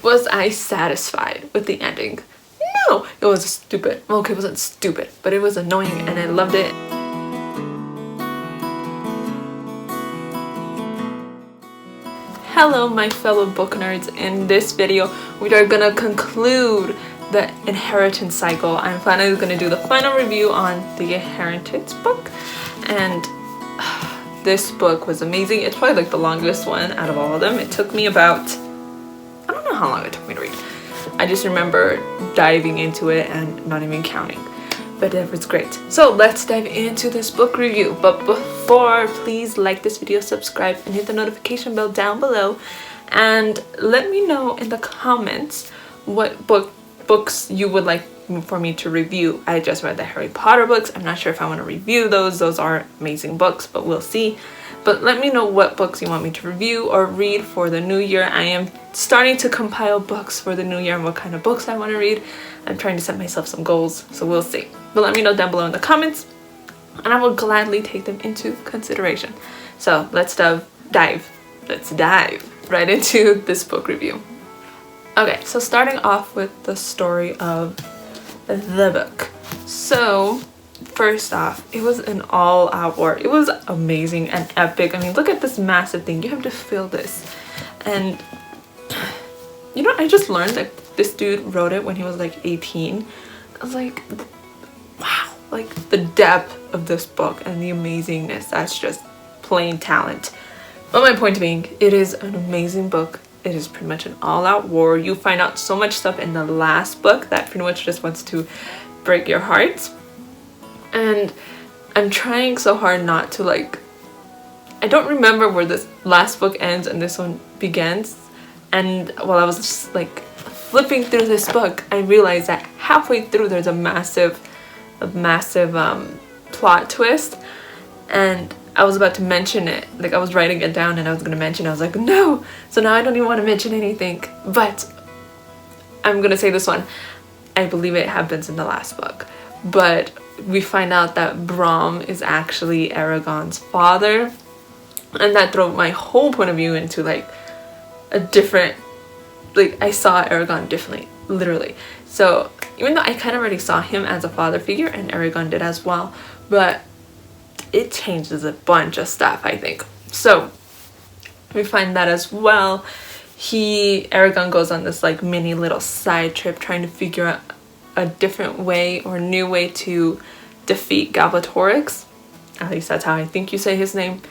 Was I satisfied with the ending? No, it was stupid. Well, okay, it wasn't stupid, but it was annoying and I loved it. Hello, my fellow book nerds. In this video, we are gonna conclude the inheritance cycle. I'm finally gonna do the final review on the inheritance book, and this book was amazing. It's probably like the longest one out of all of them. It took me about, I don't know how long it took me to read. I just remember diving into it and not even counting, but it was great. So let's dive into this book review. But before, please like this video, subscribe, and hit the notification bell down below, and let me know in the comments what books you would like for me to review. I just read the Harry Potter books. I'm not sure if I want to review those. Those are amazing books, but we'll see. But let me know what books you want me to review or read for the new year. I am starting to compile books for the new year and what kind of books I want to read. I'm trying to set myself some goals, so we'll see. But let me know down below in the comments, and I will gladly take them into consideration. So let's dive right into this book review. Okay, so starting off with the story of the book. So first off, it was an all-out war. It was amazing and epic. I mean, look at this massive thing. You have to feel this. And you know, I just learned that this dude wrote it when he was like 18. I was like, wow, like the depth of this book and the amazingness. That's just plain talent. But my point being, it is an amazing book. It is pretty much an all-out war. You find out so much stuff in the last book that pretty much just wants to break your heart. And I'm trying so hard not to, like, I don't remember where this last book ends and this one begins. And while I was just like flipping through this book, I realized that halfway through there's a massive plot twist, and I was about to mention it. Like, I was writing it down and I was gonna mention it. I was like, no. So now I don't even want to mention anything, but I'm gonna say this one. I believe it happens in the last book, but we find out that Brom is actually Eragon's father, and that threw my whole point of view into like a different, like, I saw Eragon differently, literally. So even though I kind of already saw him as a father figure, and Eragon did as well, but it changes a bunch of stuff, I think. So we find that as well. Eragon goes on this like mini little side trip trying to figure out a different way or new way to defeat Galbatorix. At least that's how I think you say his name.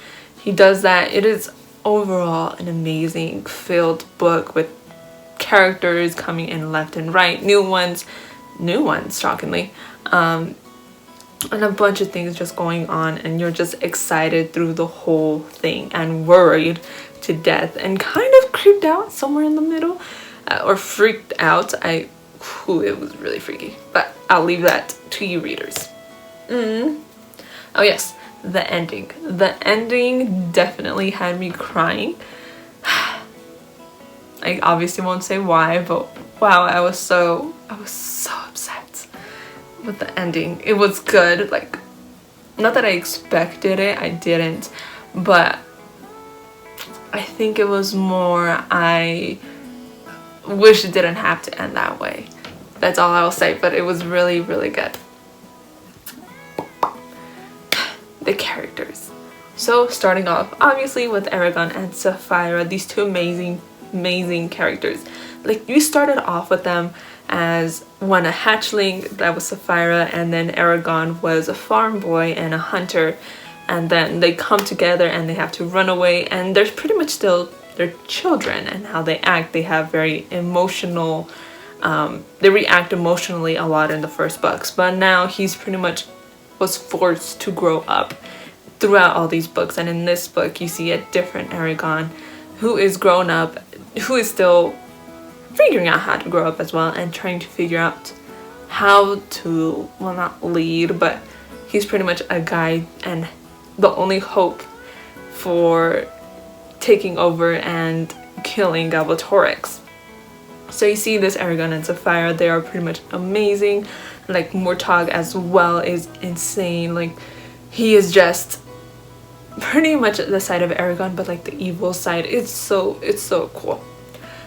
He does that. It is overall an amazing filled book with characters coming in left and right, new ones shockingly, and a bunch of things just going on, and you're just excited through the whole thing and worried to death and kind of creeped out somewhere in the middle, or freaked out. It was really freaky, but I'll leave that to you readers. Oh yes, the ending. The ending definitely had me crying. I obviously won't say why, but wow, I was so upset with the ending. It was good, like, not that I expected it, I didn't, but I think it was more, I wish it didn't have to end that way. That's all I will say, but it was really, really good. The characters. So starting off, obviously, with Eragon and Saphira, these two amazing characters. Like, you started off with them as one a hatchling, that was Saphira, and then Eragon was a farm boy and a hunter, and then they come together and they have to run away, and they're pretty much still their children, and how they act, they have very emotional, they react emotionally a lot in the first books, but now he's pretty much was forced to grow up throughout all these books, and in this book you see a different Eragon who is grown up, who is still figuring out how to grow up as well, and trying to figure out how to, well, not lead, but he's pretty much a guide and the only hope for taking over and killing Galbatorix. So you see this Eragon and Saphira, they are pretty much amazing. Like, Murtagh as well is insane. Like, he is just pretty much the side of Eragon, but like the evil side. It's so cool.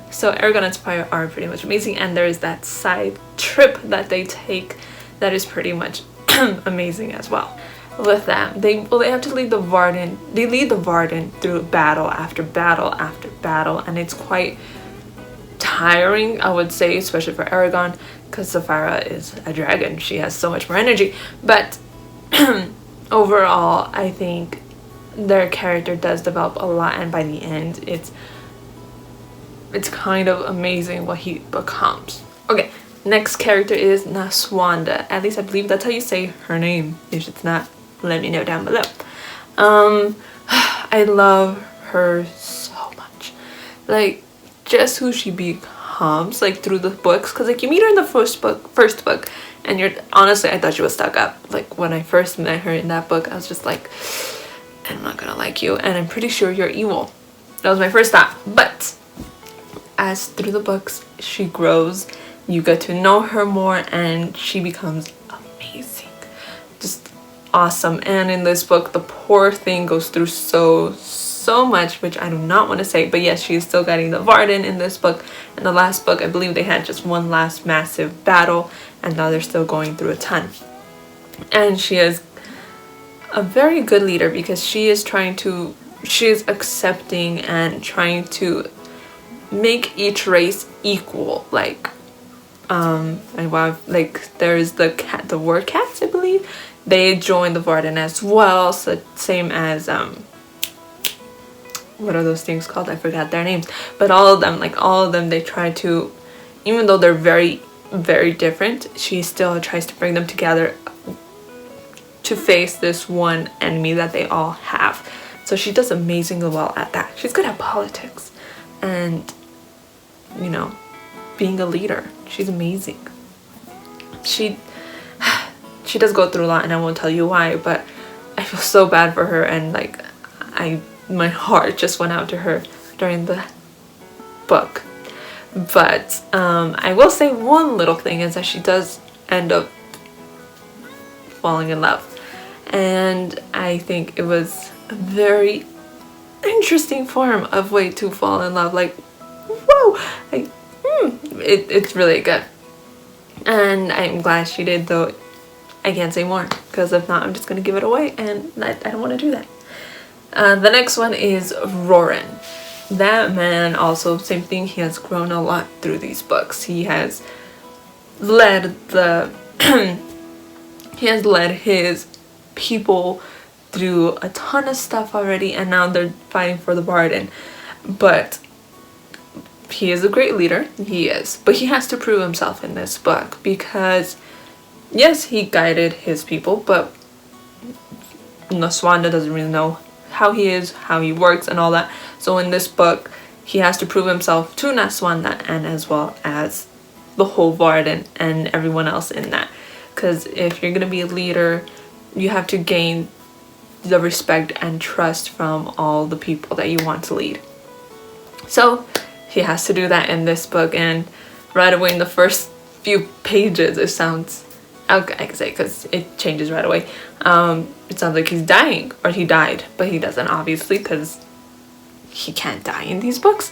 So Aragon and Sapphire are pretty much amazing, and there is that side trip that they take that is pretty much amazing as well. With that, they have to lead the Varden. They lead the Varden through battle after battle after battle, and it's quite tiring, I would say, especially for Aragon, because Sapphira is a dragon. She has so much more energy. But overall, I think their character does develop a lot, and by the end, it's kind of amazing what he becomes. Okay, next character is Naswanda. At least I believe that's how you say her name. If it's not, let me know down below. I love her so much. Like, just who she becomes, like, through the books. Because, like, you meet her in the first book, and you're, honestly, I thought she was stuck up. Like, when I first met her in that book, I was just like, I'm not gonna like you, and I'm pretty sure you're evil. That was my first thought. But as through the books, she grows, you get to know her more, and she becomes amazing. Just awesome. And in this book, the poor thing goes through so much, which I do not want to say, but yes, she is still guiding the Varden in this book. In the last book, I believe they had just one last massive battle, and now they're still going through a ton. And she is a very good leader, because she is accepting and trying to make each race equal. Like, there's the war cats, I believe. They join the Varden as well, so same as what are those things called? I forgot their names. But all of them, they try to, even though they're very, very different, she still tries to bring them together to face this one enemy that they all have. So she does amazingly well at that. She's good at politics and, you know, being a leader. She's amazing. She does go through a lot, and I won't tell you why, but I feel so bad for her, and like my heart just went out to her during the book. But I will say one little thing is that she does end up falling in love, and I think it was a very interesting form of way to fall in love. Like, whoa, like, it's really good, and I'm glad she did, though I can't say more, because if not, I'm just gonna give it away, and I don't want to do that. The next one is Roran. That man, also same thing, he has grown a lot through these books. He has led his people through a ton of stuff already, and now they're fighting for the Varden. But he is a great leader, he is, but he has to prove himself in this book, because yes, he guided his people, but Naswanda doesn't really know how he is, how he works, and all that. So in this book, he has to prove himself to Naswanda, and as well as the whole Varden and everyone else in that. Because if you're gonna be a leader, you have to gain the respect and trust from all the people that you want to lead. So he has to do that in this book, and right away in the first few pages, it sounds, I can say, because it changes right away. It sounds like he's dying, or he died, but he doesn't, obviously, because he can't die in these books.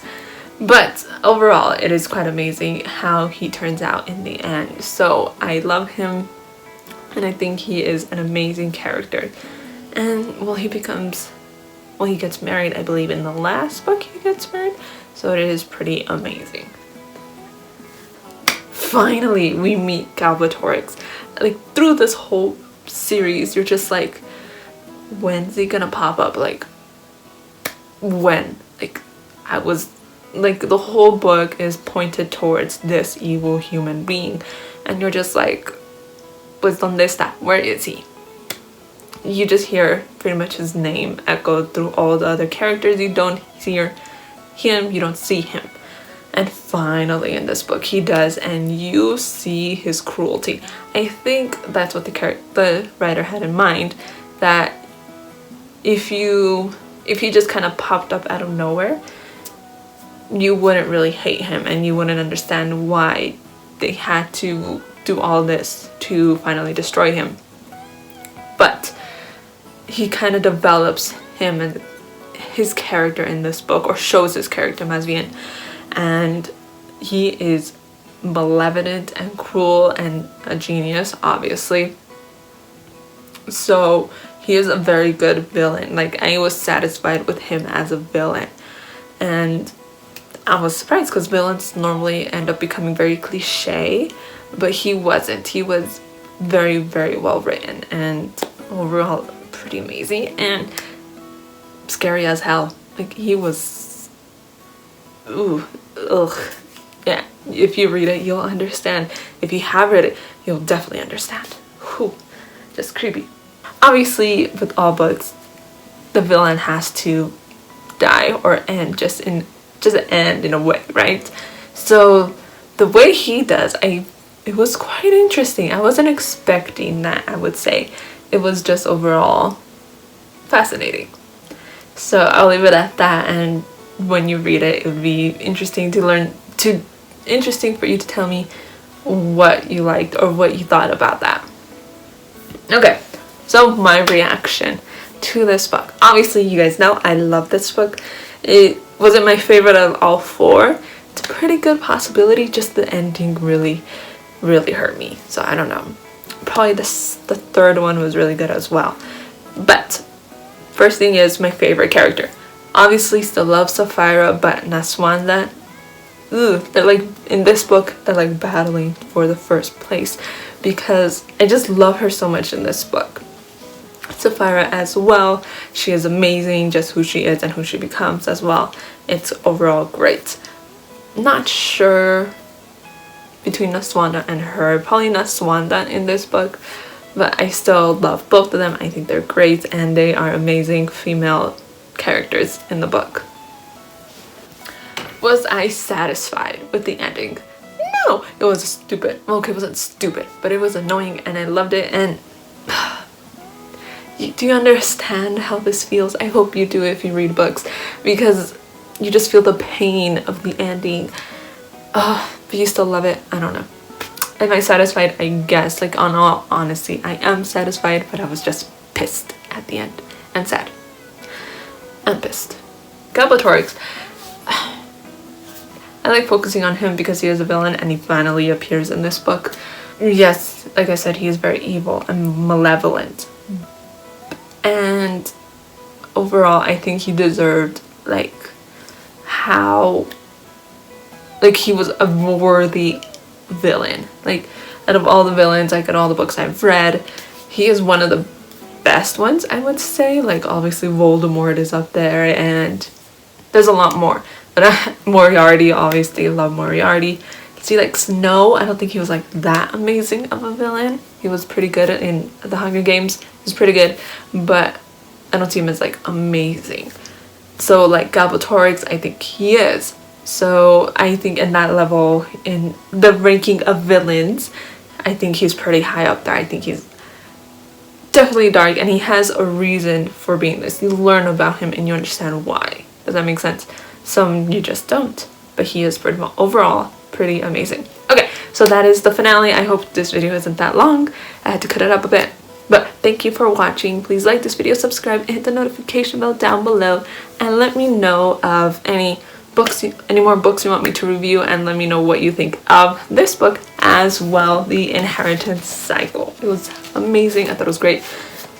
But overall, it is quite amazing how he turns out in the end. So I love him, and I think he is an amazing character. And well, he gets married, I believe in the last book he gets married, so it is pretty amazing. Finally, we meet Galbatorix. Like, through this whole series, you're just like, when's he gonna pop up? Like, when? Like, I was like, the whole book is pointed towards this evil human being, and you're just like, pues donde está? Where is he? You just hear pretty much his name echoed through all the other characters. You don't hear him, you don't see him. And finally in this book he does, and you see his cruelty. I think that's what the writer had in mind, that if he just kind of popped up out of nowhere, you wouldn't really hate him, and you wouldn't understand why they had to do all this to finally destroy him. But he kind of develops him and his character in this book, or shows his character más bien, and he is malevolent and cruel and a genius, obviously. So he is a very good villain. Like, I was satisfied with him as a villain, and I was surprised because villains normally end up becoming very cliche, but he wasn't. He was very, very well written and overall pretty amazing and scary as hell. Like, he was, ooh, ugh. Yeah, if you read it, you'll understand. If you have read it, you'll definitely understand. Whew, just creepy. Obviously, with all books, the villain has to die or end, just end in a way, right? So the way he does, it was quite interesting. I wasn't expecting that, I would say. It was just overall fascinating. So I'll leave it at that, and when you read it, it would be interesting for you to tell me what you liked or what you thought about that. Okay, so my reaction to this book. Obviously, you guys know I love this book. It wasn't my favorite of all four. It's a pretty good possibility, just the ending really, really hurt me. So I don't know. Probably the third one was really good as well. But first thing is my favorite character. Obviously, still love Sapphira, but Naswanda, they're like, in this book, they're like battling for the first place because I just love her so much in this book. Sapphira as well, she is amazing, just who she is and who she becomes as well. It's overall great. Not sure between Naswanda and her, probably Naswanda in this book, but I still love both of them. I think they're great and they are amazing female characters in the book. Was I satisfied with the ending? No, it was stupid. Okay, it wasn't stupid, but it was annoying and I loved it. And do you understand how this feels? I hope you do if you read books, because you just feel the pain of the ending. But you still love it. I don't know. Am I satisfied? I guess, like, on all honesty, I am satisfied, but I was just pissed at the end and sad. I'm pissed. Galbatorix. I like focusing on him because he is a villain and he finally appears in this book. Yes, like I said, he is very evil and malevolent. And overall, I think he deserved, like, he was a worthy villain. Like, out of all the villains, like, in all the books I've read, he is one of the best ones, I would say. Like, obviously Voldemort is up there and there's a lot more. But Moriarty, obviously, love Moriarty. See, like, Snow, I don't think he was, like, that amazing of a villain. He was pretty good in the Hunger Games. He was pretty good, but I don't see him as, like, amazing. So, like, Galbatorix, I think he is. So, I think in that level, in the ranking of villains, I think he's pretty high up there. I think he's definitely dark, and he has a reason for being this. You learn about him and you understand why. Does that make sense? Some you just don't, but he is pretty overall pretty amazing. Okay, so that is the finale. I hope this video isn't that long. I had to cut it up a bit, but thank you for watching. Please like this video, subscribe, and hit the notification bell down below, and let me know of any more books you want me to review, and let me know what you think of this book as well, The Inheritance Cycle. It was amazing. I thought it was great.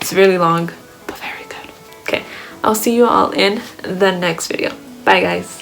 It's really long, but very good. Okay, I'll see you all in the next video. Bye, guys.